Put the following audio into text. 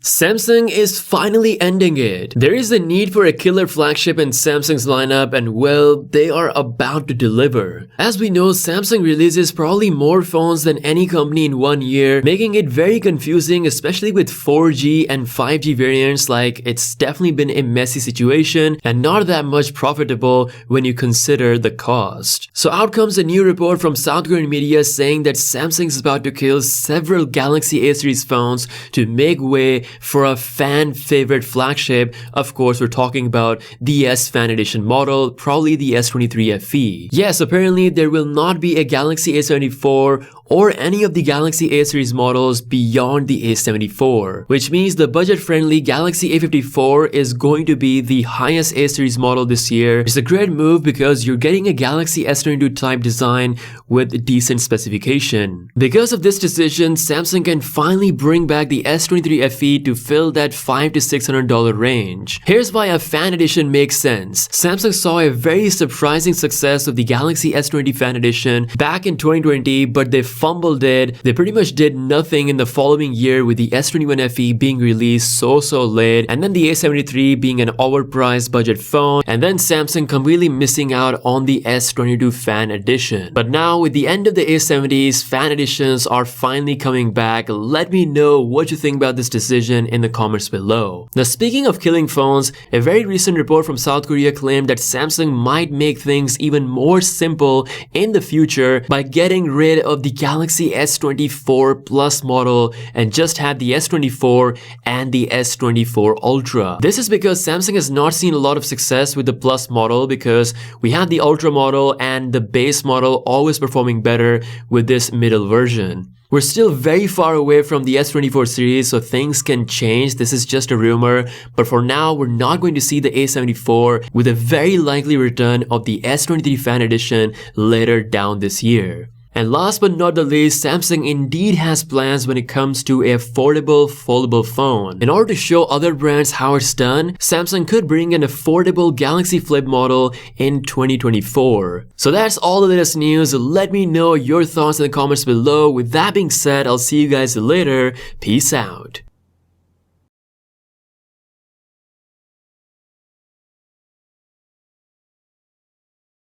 Samsung is finally ending it. There is a need for a killer flagship in Samsung's lineup and well, they are about to deliver. As we know, Samsung releases probably more phones than any company in 1 year, making it very confusing, especially with 4G and 5G variants. Like, it's definitely been a messy situation and not that much profitable when you consider the cost. So out comes a new report from South Korean media saying that Samsung is about to kill several Galaxy A series phones to make way for a fan favorite flagship. Of course, we're talking about the S Fan Edition model, probably the S23 FE. Yes, apparently there will not be a Galaxy A74 or any of the Galaxy A series models beyond the A74, which means the budget-friendly Galaxy A54 is going to be the highest A series model this year. It's a great move because you're getting a Galaxy S22 type design with decent specification. Because of this decision, Samsung can finally bring back the S23 FE to fill that $500 to $600 range. Here's why a Fan Edition makes sense. Samsung saw a very surprising success of the Galaxy S20 Fan Edition back in 2020, but they fumbled it. They pretty much did nothing in the following year with the S21 FE being released so late, and then the A73 being an overpriced budget phone, and then Samsung completely missing out on the S22 Fan Edition. But now with the end of the A70s, Fan Editions are finally coming back. Let me know what you think about this decision in the comments below. Now, speaking of killing phones, a very recent report from South Korea claimed that Samsung might make things even more simple in the future by getting rid of the Galaxy S24 Plus model and just have the S24 and the S24 Ultra. This is because Samsung has not seen a lot of success with the Plus model because we have the Ultra model and the base model always performing better with this middle version. We're still very far away from the S24 series, so things can change. This is just a rumor, but for now, we're not going to see the A74 with a very likely return of the S23 Fan Edition later down this year. And last but not the least, Samsung indeed has plans when it comes to an affordable foldable phone. In order to show other brands how it's done, Samsung could bring an affordable Galaxy Flip model in 2024. So that's all the latest news. Let me know your thoughts in the comments below. With that being said, I'll see you guys later. Peace out.